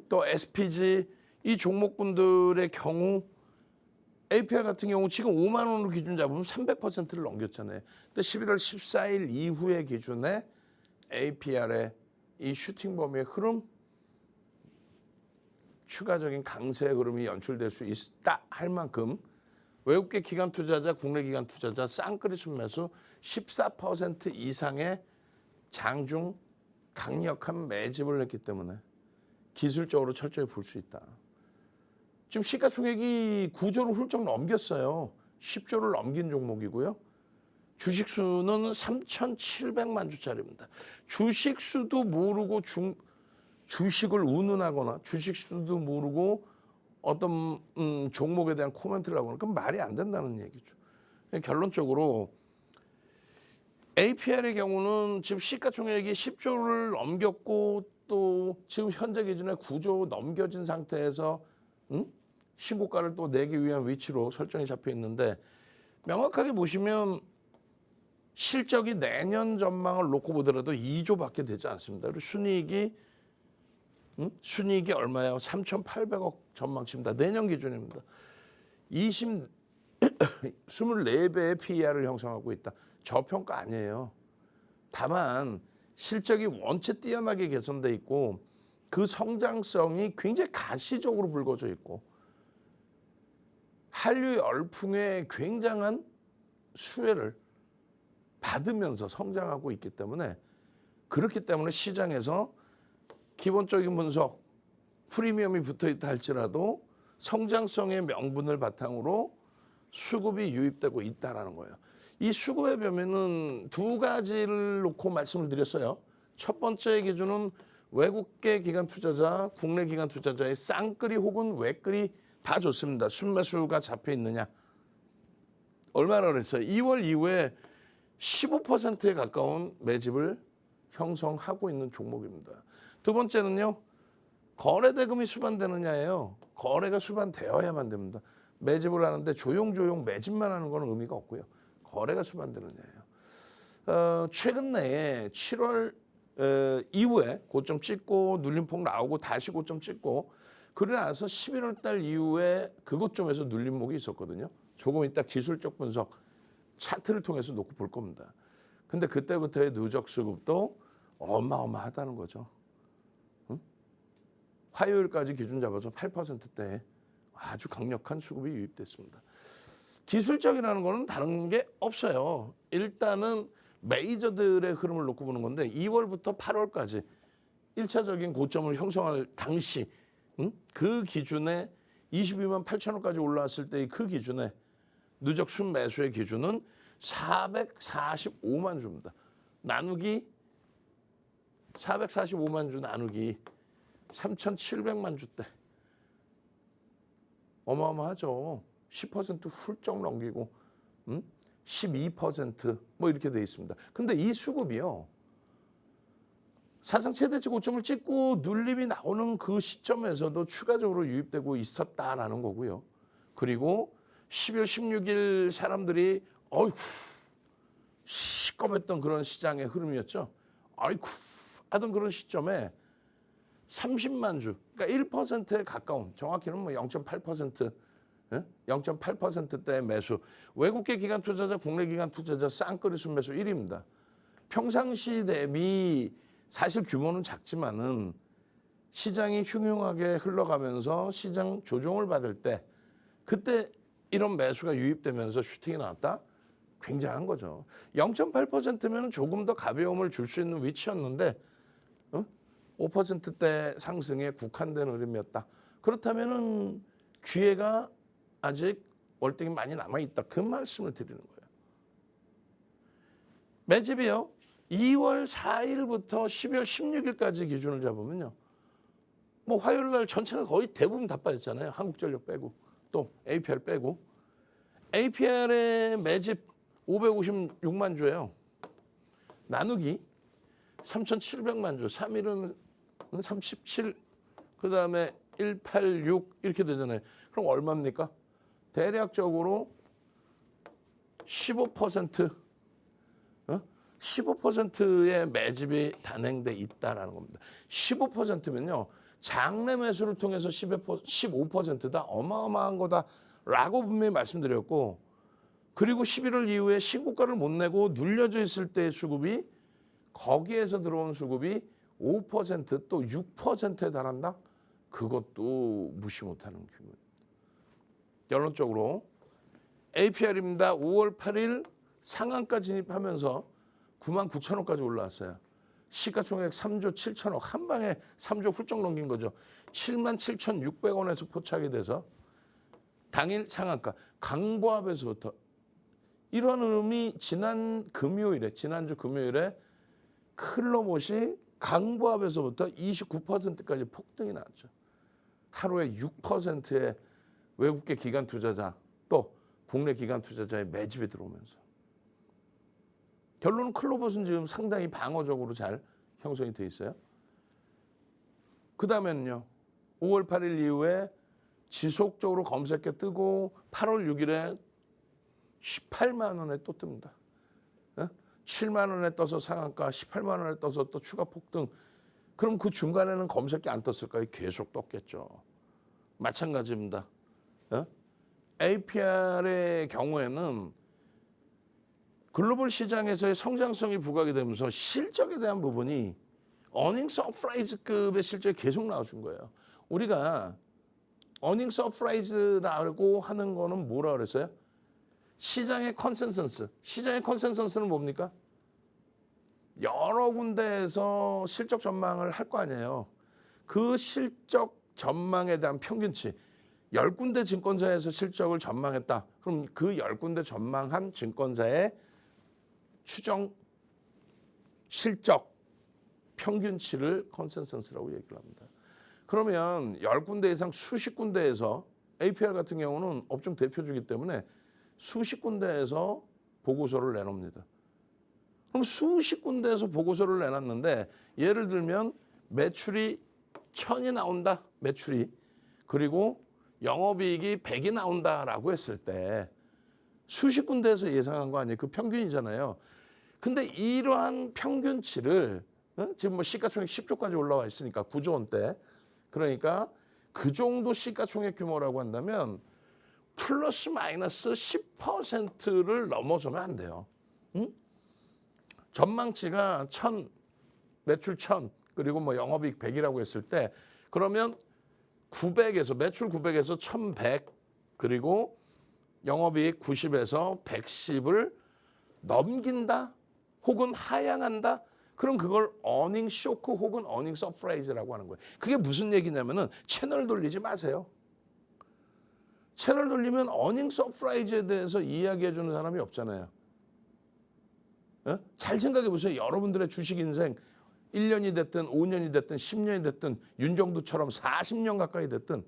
또 SPG 이 종목분들의 경우 APR 같은 경우 지금 5만 원으로 기준 잡으면 300%를 넘겼잖아요. 근데 11월 14일 이후의 기준에 APR의 이 슈팅 범위의 흐름, 추가적인 강세의 흐름이 연출될 수 있다 할 만큼 외국계 기관 투자자, 국내 기관 투자자 쌍끌이 순매수 14% 이상의 장중 강력한 매집을 했기 때문에 기술적으로 철저히 볼 수 있다. 지금 시가총액이 9조를 훌쩍 넘겼어요. 10조를 넘긴 종목이고요. 주식수는 3,700만 주짜리입니다. 주식수도 모르고 주식을 운운하거나 주식수도 모르고 어떤 종목에 대한 코멘트를 하거나 그건 말이 안 된다는 얘기죠. 결론적으로 APR의 경우는 지금 시가총액이 10조를 넘겼고 또 지금 현재 기준에 9조 넘겨진 상태에서 신고가를 또 내기 위한 위치로 설정이 잡혀 있는데 명확하게 보시면 실적이 내년 전망을 놓고 보더라도 2조밖에 되지 않습니다. 그리고 순이익이 얼마예요? 3,800억 전망치입니다. 내년 기준입니다. 24배의 PER을 형성하고 있다. 저평가 아니에요. 다만 실적이 원체 뛰어나게 개선돼 있고 그 성장성이 굉장히 가시적으로 불거져 있고 한류 열풍의 굉장한 수혜를 받으면서 성장하고 있기 때문에 그렇기 때문에 시장에서 기본적인 분석, 프리미엄이 붙어있다 할지라도 성장성의 명분을 바탕으로 수급이 유입되고 있다는 거예요. 이 수급의 묘미는 두 가지를 놓고 말씀을 드렸어요. 첫 번째 기준은 외국계 기관 투자자, 국내 기관 투자자의 쌍끌이 혹은 외끌이 다 좋습니다. 순매수가 잡혀 있느냐. 얼마나 그랬어요? 2월 이후에 15%에 가까운 매집을 형성하고 있는 종목입니다. 두 번째는요. 거래 대금이 수반되느냐예요. 거래가 수반되어야만 됩니다. 매집을 하는데 조용조용 매집만 하는 건 의미가 없고요. 거래가 수반되느냐예요. 최근 내에 7월 이후에 고점 찍고 눌림폭 나오고 다시 고점 찍고 그러고 나서 11월 달 이후에 그 고점에서 눌림목이 있었거든요. 조금 이따 기술적 분석 차트를 통해서 놓고 볼 겁니다. 근데 그때부터의 누적 수급도 어마어마하다는 거죠. 응? 화요일까지 기준 잡아서 8%대에 아주 강력한 수급이 유입됐습니다. 기술적이라는 거는 다른 게 없어요. 일단은 메이저들의 흐름을 놓고 보는 건데 2월부터 8월까지 1차적인 고점을 형성할 당시 그 기준에 22만 8천원까지 올라왔을 때의 그 기준에 누적 순매수의 기준은 445만 주입니다. 나누기 445만 주 나누기 3,700만 주대. 어마어마하죠. 10% 훌쩍 넘기고 12%뭐 이렇게 돼 있습니다. 근데 이 수급이요. 사상 최대치 고점을 찍고 눌림이 나오는 그 시점에서도 추가적으로 유입되고 있었다라는 거고요. 그리고 12월 16일 사람들이 어이쿠 시꺼맸던 그런 시장의 흐름이었죠. 아이쿠 하던 그런 시점에 30만 주, 그러니까 1%에 가까운, 정확히는 뭐 0.8%, 0.8%대의 매수. 외국계 기관 투자자, 국내 기관 투자자 쌍끌이 순매수 1위입니다. 평상시 대비 사실 규모는 작지만은 시장이 흉흉하게 흘러가면서 시장 조정을 받을 때 그때 이런 매수가 유입되면서 슈팅이 나왔다? 굉장한 거죠. 0.8%면 조금 더 가벼움을 줄 수 있는 위치였는데 5%대 상승에 국한된 흐름이었다. 그렇다면은 기회가 아직 월등히 많이 남아있다. 그 말씀을 드리는 거예요. 매집이요. 2월 4일부터 12월 16일까지 기준을 잡으면요. 뭐 화요일 날 전체가 거의 대부분 다 빠졌잖아요. 한국전력 빼고 또 APR 빼고. APR의 매집 556만 주예요. 나누기 3,700만 주. 3일은 37, 그 다음에 186 이렇게 되잖아요. 그럼 얼마입니까? 대략적으로 15%, 15%의 매집이 단행돼 있다라는 겁니다. 15%면요. 장내 매수를 통해서 15%다 어마어마한 거다라고 분명히 말씀드렸고, 그리고 11월 이후에 신고가를 못 내고 눌려져 있을 때의 수급이 거기에서 들어온 수급이 5% 또 6%에 달한다? 그것도 무시 못하는 규모. 결론적으로 APR입니다. 5월 8일 상한가 진입하면서 9만 9천 원까지 올라왔어요. 시가총액 3조 7천억 한 방에 3조 훌쩍 넘긴 거죠. 7만 7,600원에서 포착이 돼서 당일 상한가 강보합에서부터 이러한 흐름이 지난주 금요일에 클로못이 강보합에서부터 29%까지 폭등이 나왔죠. 하루에 6%의 외국계 기관 투자자 또 국내 기관 투자자의 매집이 들어오면서 결론은 클로봇은 지금 상당히 방어적으로 잘 형성이 돼 있어요. 그 다음에는요. 5월 8일 이후에 지속적으로 검색해 뜨고 8월 6일에 18만 원에 또 뜹니다. 7만 원에 떠서 상한가, 18만 원에 떠서 또 추가 폭등. 그럼 그 중간에는 검색이 안 떴을까요? 계속 떴겠죠. 마찬가지입니다. APR의 경우에는 글로벌 시장에서의 성장성이 부각이 되면서 실적에 대한 부분이 어닝 서프라이즈급의 실적이 계속 나와준 거예요. 우리가 어닝 서프라이즈라고 하는 거는 뭐라 그랬어요? 시장의 컨센서스. 시장의 컨센서스는 뭡니까? 여러 군데에서 실적 전망을 할 거 아니에요. 그 실적 전망에 대한 평균치. 10군데 증권사에서 실적을 전망했다. 그럼 그 10군데 전망한 증권사의 추정 실적 평균치를 컨센서스라고 얘기를 합니다. 그러면 10군데 이상 수십 군데에서 APR 같은 경우는 업종 대표주기 때문에 수십 군데에서 보고서를 내놓습니다. 그럼 수십 군데에서 보고서를 내놨는데 예를 들면 매출이 1000이 나온다. 매출이. 그리고 영업이익이 100이 나온다라고 했을 때 수십 군데에서 예상한 거 아니에요. 그 평균이잖아요. 근데 이러한 평균치를 지금 뭐 시가총액 10조까지 올라와 있으니까 9조 원대. 그러니까 그 정도 시가총액 규모라고 한다면 플러스 마이너스 10%를 넘어서면 안 돼요. 응? 전망치가 1000, 매출 1000, 그리고 뭐 영업이익 100이라고 했을 때 그러면 900에서 매출 900에서 1100 그리고 영업이익 90에서 110을 넘긴다 혹은 하향한다. 그럼 그걸 어닝 쇼크 혹은 어닝 서프라이즈라고 하는 거예요. 그게 무슨 얘기냐면은 채널 돌리지 마세요. 채널 돌리면 어닝 서프라이즈에 대해서 이야기해 주는 사람이 없잖아요. 잘 생각해 보세요. 여러분들의 주식 인생 1년이 됐든 5년이 됐든 10년이 됐든 윤정두처럼 40년 가까이 됐든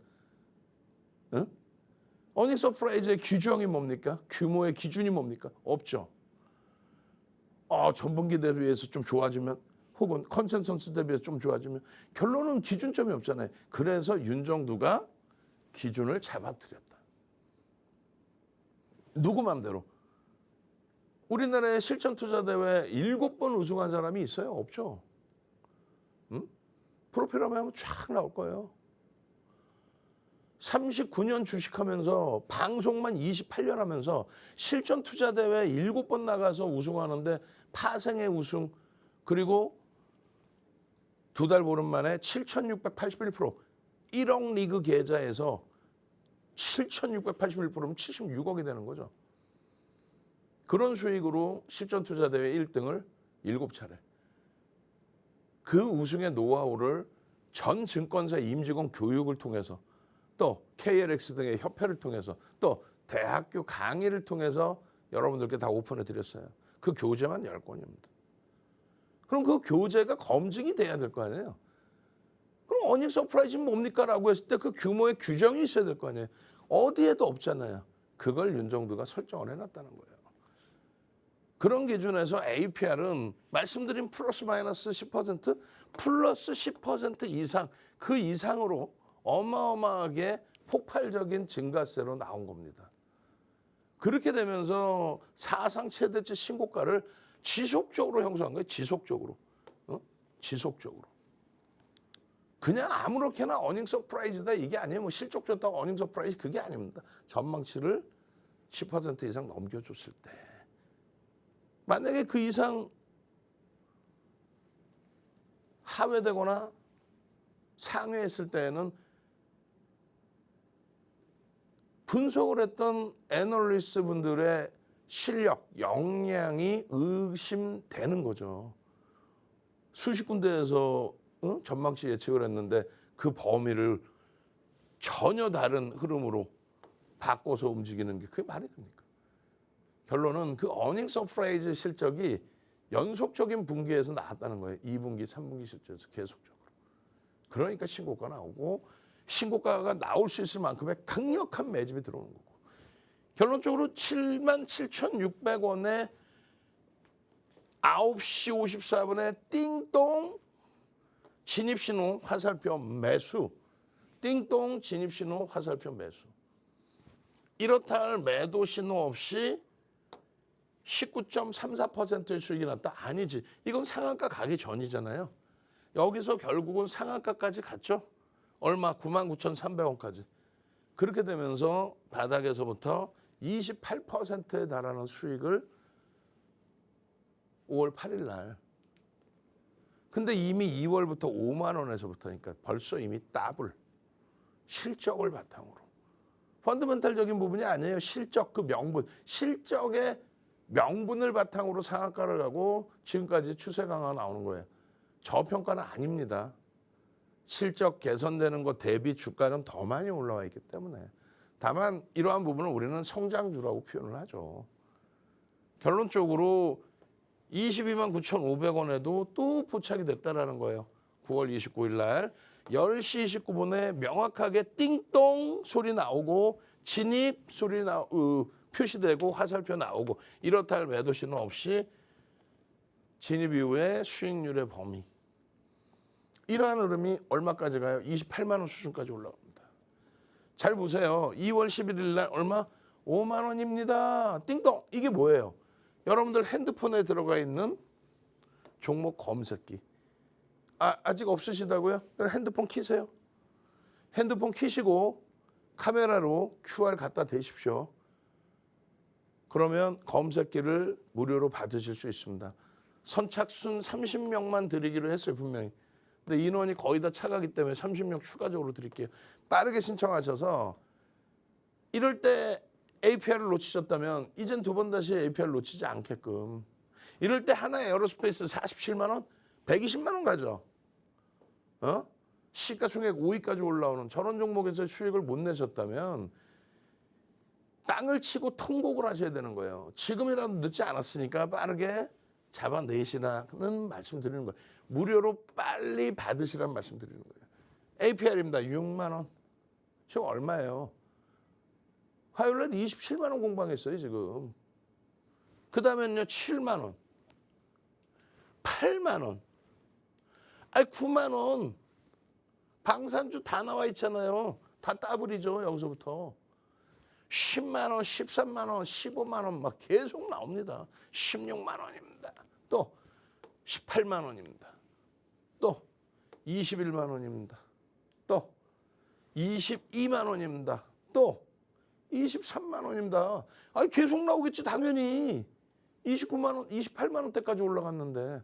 어닝 서프라이즈의 규정이 뭡니까? 규모의 기준이 뭡니까? 없죠. 전분기 대비해서 좀 좋아지면 혹은 컨센서스 대비해서 좀 좋아지면 결론은 기준점이 없잖아요. 그래서 윤정두가 기준을 잡아드렸다. 누구 맘대로. 우리나라의 실전투자대회 7번 우승한 사람이 있어요? 없죠. 프로필 하면 쫙 나올 거예요. 39년 주식하면서 방송만 28년 하면서 실전투자대회 7번 나가서 우승하는데 파생의 우승 그리고 2달 보름 만에 7,681% 1억 리그 계좌에서 7,681%면 76억이 되는 거죠. 그런 수익으로 실전투자대회 1등을 7차례. 그 우승의 노하우를 전 증권사 임직원 교육을 통해서 또 KLX 등의 협회를 통해서 또 대학교 강의를 통해서 여러분들께 다 오픈해 드렸어요. 그 교재만 10권입니다. 그럼 그 교재가 검증이 돼야 될 거 아니에요. 그럼 어닝 서프라이즈는 뭡니까? 라고 했을 때 그 규모의 규정이 있어야 될 거 아니에요. 어디에도 없잖아요. 그걸 윤정두가 설정을 해놨다는 거예요. 그런 기준에서 APR은 말씀드린 플러스 마이너스 10% 플러스 10% 이상 그 이상으로 어마어마하게 폭발적인 증가세로 나온 겁니다. 그렇게 되면서 사상 최대치 신고가를 지속적으로 형성한 거예요. 지속적으로. 지속적으로. 그냥 아무렇게나 어닝 서프라이즈다 이게 아니에요. 뭐 실적 좋다고 어닝 서프라이즈 그게 아닙니다. 전망치를 10% 이상 넘겨줬을 때. 만약에 그 이상 하회되거나 상회했을 때에는 분석을 했던 애널리스트 분들의 실력, 역량이 의심되는 거죠. 수십 군데에서 전망치 예측을 했는데 그 범위를 전혀 다른 흐름으로 바꿔서 움직이는 게 그게 말이 됩니까? 결론은 그 어닝 서프라이즈 실적이 연속적인 분기에서 나왔다는 거예요. 2분기, 3분기 실적에서 계속적으로. 그러니까 신고가 나오고 신고가가 나올 수 있을 만큼의 강력한 매집이 들어오는 거고. 결론적으로 77,600원에 9시 54분에 띵동 진입신호 화살표 매수. 띵동 진입신호 화살표 매수. 이렇다 할 매도 신호 없이 19.34%의 수익이 났다? 아니지. 이건 상한가 가기 전이잖아요. 여기서 결국은 상한가까지 갔죠. 얼마? 99,300원까지. 그렇게 되면서 바닥에서부터 28%에 달하는 수익을 5월 8일 날. 근데 이미 2월부터 5만 원에서부터니까 벌써 이미 더블 실적을 바탕으로. 펀더멘탈적인 부분이 아니에요. 실적 그 명분, 실적의 명분을 바탕으로 상한가를 가고 지금까지 추세 강화가 나오는 거예요. 저평가는 아닙니다. 실적 개선되는 것 대비 주가는 더 많이 올라와 있기 때문에. 다만 이러한 부분을 우리는 성장주라고 표현을 하죠. 결론적으로 22만 9,500원에도 또 포착이 됐다라는 거예요. 9월 29일 날 10시 29분에 명확하게 띵동 소리 나오고 진입 소리 표시되고 화살표 나오고 이렇다 할 매도 신호 없이 진입 이후에 수익률의 범위. 이러한 흐름이 얼마까지 가요? 28만 원 수준까지 올라갑니다. 잘 보세요. 2월 11일 날 얼마? 5만 원입니다. 띵동. 이게 뭐예요? 여러분들 핸드폰에 들어가 있는 종목 검색기. 아직 없으시다고요? 그럼 핸드폰 키세요. 핸드폰 키시고 카메라로 QR 갖다 대십시오. 그러면 검색기를 무료로 받으실 수 있습니다. 선착순 30명만 드리기로 했어요, 분명히. 근데 인원이 거의 다 차가기 때문에 30명 추가적으로 드릴게요. 빠르게 신청하셔서 이럴 때 APR을 놓치셨다면 이젠 두 번 다시 APR 놓치지 않게끔. 이럴 때 하나의 에어로스페이스 47만 원, 120만 원 가죠. 시가총액 5위까지 올라오는 저런 종목에서 수익을 못 내셨다면 땅을 치고 통곡을 하셔야 되는 거예요. 지금이라도 늦지 않았으니까 빠르게 잡아내시라는 말씀 드리는 거예요. 무료로 빨리 받으시라는 말씀 드리는 거예요. APR입니다. 6만 원. 지금 얼마예요? 화요일 날 27만 원 공방했어요, 지금. 그 다음에는요, 7만 원. 8만 원. 9만 원. 방산주 다 나와 있잖아요. 다 따블이죠, 여기서부터. 10만 원, 13만 원, 15만 원 막 계속 나옵니다. 16만 원입니다. 또 18만 원입니다. 또 21만 원입니다. 또 22만 원입니다. 또 23만 원입니다. 계속 나오겠지 당연히. 29만 원, 28만 원대까지 올라갔는데.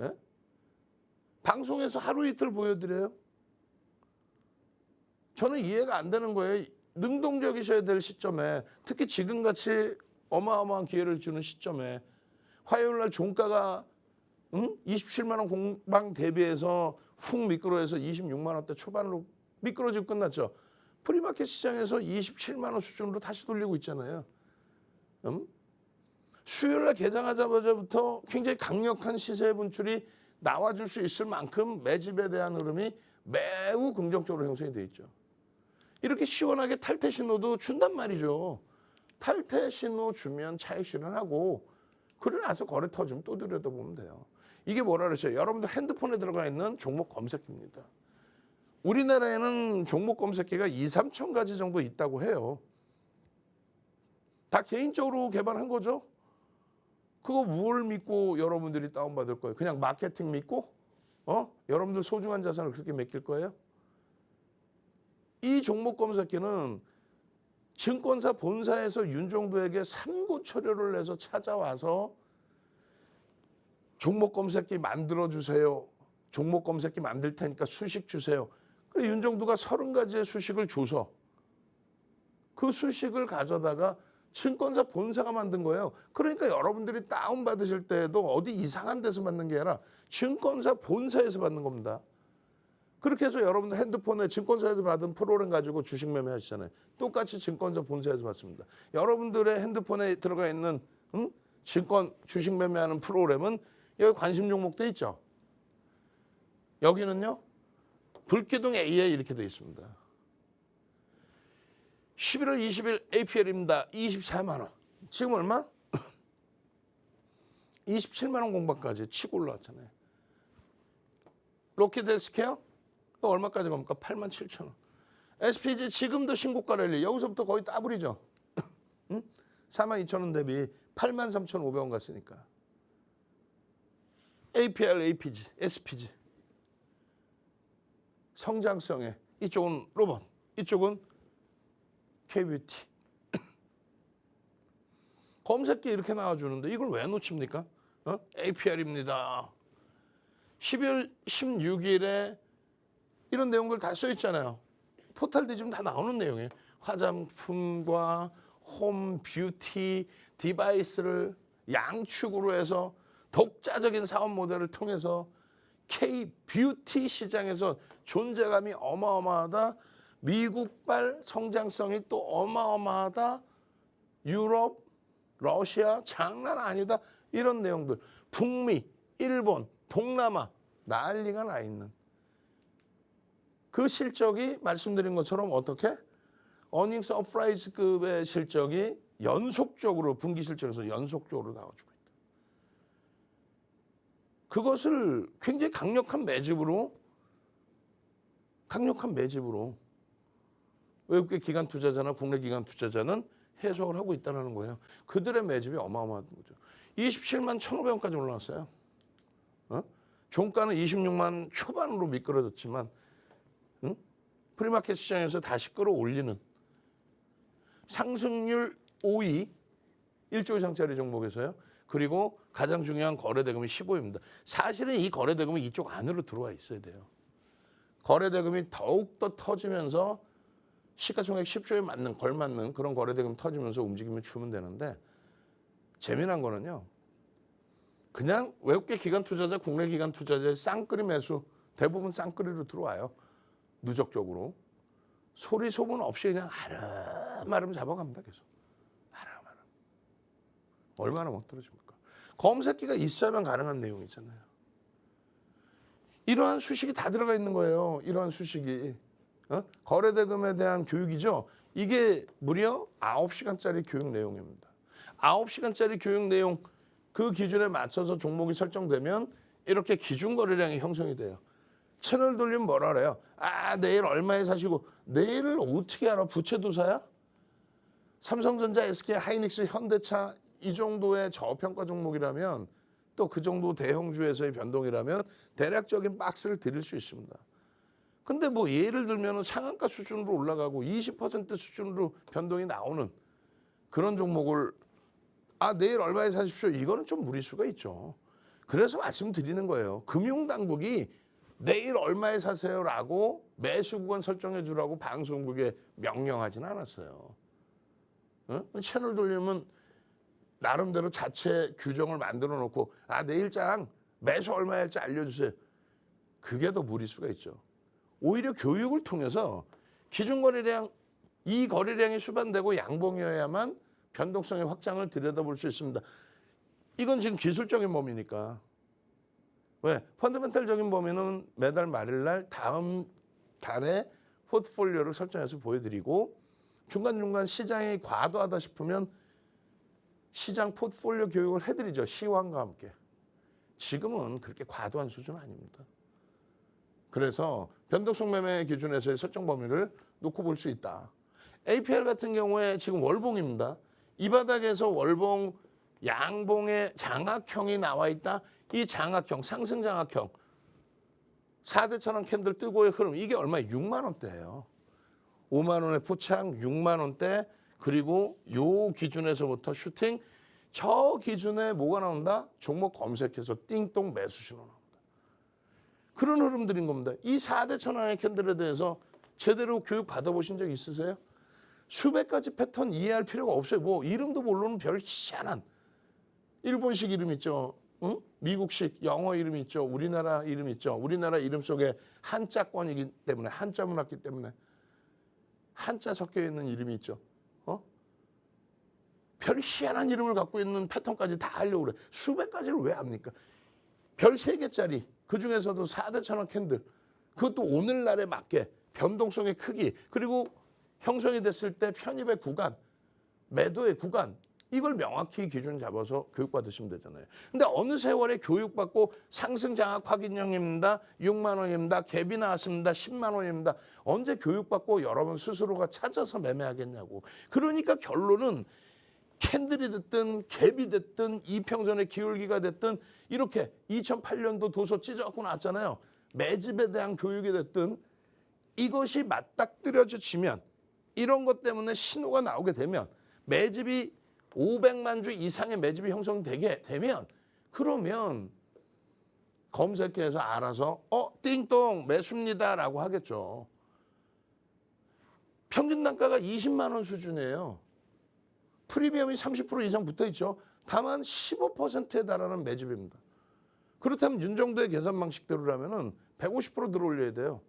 예? 방송에서 하루 이틀 보여드려요? 저는 이해가 안 되는 거예요. 능동적이셔야 될 시점에, 특히 지금같이 어마어마한 기회를 주는 시점에 화요일 날 종가가 27만 원 공방 대비해서 훅 미끄러져서 26만 원대 초반으로 미끄러지고 끝났죠. 프리마켓 시장에서 27만 원 수준으로 다시 돌리고 있잖아요. 수요일 날 개장하자마자부터 굉장히 강력한 시세 분출이 나와줄 수 있을 만큼 매집에 대한 흐름이 매우 긍정적으로 형성이 돼 있죠. 이렇게 시원하게 탈퇴 신호도 준단 말이죠. 탈퇴 신호 주면 차익 실현하고 그러고 나서 거래 터지면 또 들여다보면 돼요. 이게 뭐라 그러죠? 여러분들 핸드폰에 들어가 있는 종목 검색기입니다. 우리나라에는 종목 검색기가 2, 3천 가지 정도 있다고 해요. 다 개인적으로 개발한 거죠. 그거 뭘 믿고 여러분들이 다운받을 거예요? 그냥 마케팅 믿고? 여러분들 소중한 자산을 그렇게 맡길 거예요? 이 종목 검색기는 증권사 본사에서 윤종도에게 삼고 처료를 해서 찾아와서 종목 검색기 만들어주세요. 종목 검색기 만들 테니까 수식 주세요. 그래 윤종도가 30가지의 수식을 줘서 그 수식을 가져다가 증권사 본사가 만든 거예요. 그러니까 여러분들이 다운받으실 때에도 어디 이상한 데서 받는 게 아니라 증권사 본사에서 받는 겁니다. 그렇게 해서 여러분들 핸드폰에 증권사에서 받은 프로그램 가지고 주식 매매 하시잖아요. 똑같이 증권사 본사에서 받습니다. 여러분들의 핸드폰에 들어가 있는 증권 주식 매매하는 프로그램은 여기 관심 종목도 있죠. 여기는요. 불기둥 AA 이렇게 돼 있습니다. 11월 20일 APL입니다. 24만 원. 지금 얼마? 27만 원 공방까지 치고 올라왔잖아요. 로키드헬스케어 또 얼마까지 갑니까? 8만 7천 원. SPG 지금도 신고가 랠리. 여기서부터 거의 더블이죠. 4만 2천 원 대비 8만 3,500원 갔으니까. APL, APG, SPG. 성장성에 이쪽은 로봇, 이쪽은 KBT. 검색기 이렇게 나와주는데 이걸 왜 놓칩니까? APR입니다. 12월 16일에 이런 내용들 다 써있잖아요. 포털 뒤지면 다 나오는 내용이에요. 화장품과 홈 뷰티 디바이스를 양축으로 해서 독자적인 사업 모델을 통해서 K 뷰티 시장에서 존재감이 어마어마하다. 미국발 성장성이 또 어마어마하다. 유럽, 러시아 장난 아니다. 이런 내용들. 북미, 일본, 동남아 난리가 나 있는. 그 실적이 말씀드린 것처럼 어떻게? 어닝 서프라이즈급의 실적이 연속적으로 분기 실적에서 연속적으로 나와주고 있다. 그것을 굉장히 강력한 매집으로 외국계 기관 투자자나 국내 기관 투자자는 해석을 하고 있다는 거예요. 그들의 매집이 어마어마한 거죠. 27만 1,500원까지 올라왔어요. 종가는 26만 초반으로 미끄러졌지만 프리마켓 시장에서 다시 끌어올리는 상승률 5위 1조 이상짜리 종목에서요. 그리고 가장 중요한 거래대금이 15입니다. 사실은 이 거래대금은 이쪽 안으로 들어와 있어야 돼요. 거래대금이 더욱더 터지면서 시가총액 10조에 맞는 걸맞는 그런 거래대금 터지면서 움직이면 주면 되는데 재미난 거는요. 그냥 외국계 기관 투자자, 국내 기관 투자자의 쌍끌이 매수 대부분 쌍끌이로 들어와요. 누적적으로. 소리 소문 없이 그냥 아름아름 잡아갑니다. 계속. 아름아름. 얼마나 못 들어집니까? 검색기가 있어야만 가능한 내용이잖아요. 이러한 수식이 다 들어가 있는 거예요. 이러한 수식이. 거래대금에 대한 교육이죠. 이게 무려 9시간짜리 교육 내용입니다. 9시간짜리 교육 내용 그 기준에 맞춰서 종목이 설정되면 이렇게 기준 거래량이 형성이 돼요. 채널 돌리면 뭐라 그래요? 아, 내일 얼마에 사시고 내일을 어떻게 알아? 부채도사야? 삼성전자, SK, 하이닉스, 현대차 이 정도의 저평가 종목이라면 또 그 정도 대형주에서의 변동이라면 대략적인 박스를 드릴 수 있습니다. 근데 뭐 예를 들면 상한가 수준으로 올라가고 20% 수준으로 변동이 나오는 그런 종목을 아 내일 얼마에 사십시오. 이거는 좀 무리수가 있죠. 그래서 말씀드리는 거예요. 금융당국이 내일 얼마에 사세요라고 매수 구간 설정해 주라고 방송국에 명령하지는 않았어요. 채널 돌리면 나름대로 자체 규정을 만들어 놓고 아 내일장 매수 얼마에 할지 알려주세요. 그게 더 무리수가 있죠. 오히려 교육을 통해서 기준 거래량 이 거래량이 수반되고 양봉이어야만 변동성의 확장을 들여다볼 수 있습니다. 이건 지금 기술적인 범위니까. 왜? 펀더멘탈적인 범위는 매달 말일날 다음 달에 포트폴리오를 설정해서 보여드리고 중간중간 시장이 과도하다 싶으면 시장 포트폴리오 교육을 해드리죠. 시황과 함께. 지금은 그렇게 과도한 수준은 아닙니다. 그래서 변동성 매매 기준에서의 설정 범위를 놓고 볼 수 있다. APR 같은 경우에 지금 월봉입니다. 이 바닥에서 월봉 양봉의 장악형이 나와 있다. 이 장악형, 상승 장악형 4대 천원 캔들 뜨고의 흐름 이게 얼마에 6만 원대예요. 5만 원의 포착 6만 원대 그리고 요 기준에서부터 슈팅 저 기준에 뭐가 나온다? 종목 검색해서 띵동 매수 신호 나온다. 그런 흐름들인 겁니다. 이 4대 천원의 캔들에 대해서 제대로 교육 받아보신 적 있으세요? 수백 가지 패턴 이해할 필요가 없어요. 뭐 이름도 모르는 별 희한한 일본식 이름 있죠. 응? 미국식 영어 이름 있죠. 우리나라 이름 있죠. 우리나라 이름 속에 한자권이기 때문에 한자 문화기 때문에 한자 섞여 있는 이름이 있죠. 별 희한한 이름을 갖고 있는 패턴까지 다 하려고 그래. 수백 가지를 왜 합니까? 별 3개짜리 그중에서도 4대 천원 캔들 그것도 오늘날에 맞게 변동성의 크기 그리고 형성이 됐을 때 편입의 구간 매도의 구간 이걸 명확히 기준 잡아서 교육받으시면 되잖아요. 근데 어느 세월에 교육받고 상승 장악 확인형입니다. 6만 원입니다. 갭이 나왔습니다. 10만 원입니다. 언제 교육받고 여러분 스스로가 찾아서 매매하겠냐고. 그러니까 결론은 캔들이 됐든 갭이 됐든 이평선의 기울기가 됐든 이렇게 2008년도 도서 찢어갖고 나왔잖아요. 매집에 대한 교육이 됐든 이것이 맞닥뜨려지면 이런 것 때문에 신호가 나오게 되면 매집이 500만 주 이상의 매집이 형성되게 되면 그러면 검색해서 알아서 띵동 매수입니다라고 하겠죠. 평균 단가가 20만 원 수준이에요. 프리미엄이 30% 이상 붙어 있죠. 다만 15%에 달하는 매집입니다. 그렇다면 윤정도의 계산 방식대로라면은 150% 들어올려야 돼요.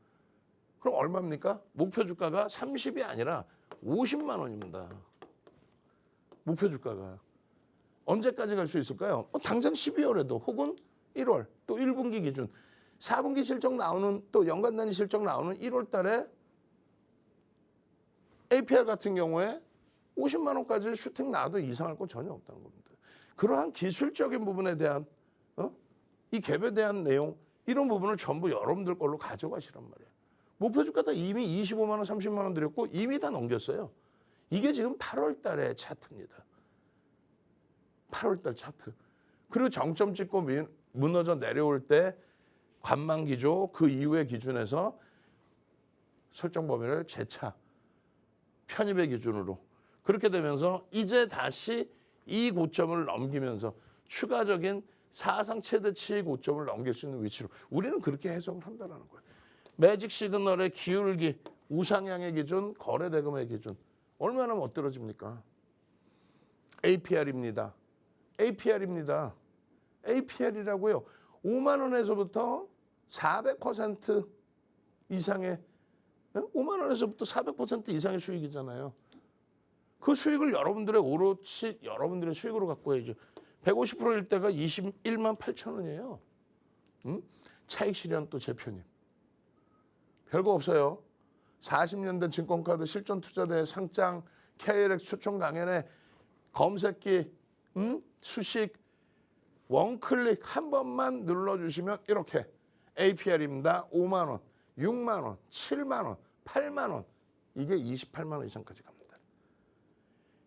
그럼 얼마입니까? 목표 주가가 30이 아니라 50만 원입니다. 목표 주가가. 언제까지 갈 수 있을까요? 당장 12월에도 혹은 1월 또 1분기 기준 4분기 실적 나오는 또 연간 단위 실적 나오는 1월 달에 APR 같은 경우에 50만 원까지 슈팅 나와도 이상할 건 전혀 없다는 겁니다. 그러한 기술적인 부분에 대한 이 갭에 대한 내용 이런 부분을 전부 여러분들 걸로 가져가시란 말이에요. 목표 주가다 이미 25만 원, 30만 원 드렸고 이미 다 넘겼어요. 이게 지금 8월 달의 차트입니다. 8월 달 차트. 그리고 정점 찍고 무너져 내려올 때 관망 기조 그 이후의 기준에서 설정 범위를 재차 편입의 기준으로 그렇게 되면서 이제 다시 이 고점을 넘기면서 추가적인 사상 최대치의 고점을 넘길 수 있는 위치로 우리는 그렇게 해석을 한다는 거예요. 매직 시그널의 기울기, 우상향의 기준, 거래 대금의 기준 얼마나 멋들어집니까? APR입니다. APR입니다. APR이라고요. 5만 원에서부터 400% 이상의 5만 원에서부터 400% 이상의 수익이잖아요. 그 수익을 여러분들의 오롯이 여러분들의 수익으로 갖고 해야죠. 150%일 때가 21만 8천 원이에요. 차익 실현 또 재편입. 별거 없어요. 40년 된 증권카드 실전 투자대 상장 KLX 초청 강연에 검색기 수식 원클릭 한 번만 눌러주시면 이렇게 APR입니다. 5만 원, 6만 원, 7만 원, 8만 원 이게 28만 원 이상까지 갑니다.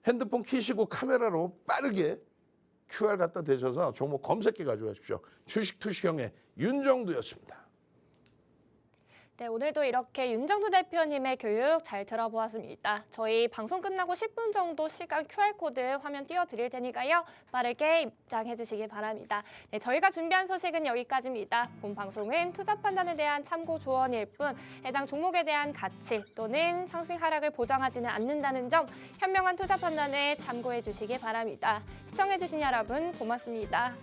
핸드폰 키시고 카메라로 빠르게 QR 갖다 대셔서 종목 검색기 가져가십시오. 주식 투시경의 윤정두였습니다. 네, 오늘도 이렇게 윤정두 대표님의 교육 잘 들어보았습니다. 저희 방송 끝나고 10분 정도 시간 QR코드 화면 띄워드릴 테니까요. 빠르게 입장해 주시기 바랍니다. 네, 저희가 준비한 소식은 여기까지입니다. 본 방송은 투자 판단에 대한 참고 조언일 뿐 해당 종목에 대한 가치 또는 상승 하락을 보장하지는 않는다는 점 현명한 투자 판단에 참고해 주시기 바랍니다. 시청해 주신 여러분 고맙습니다.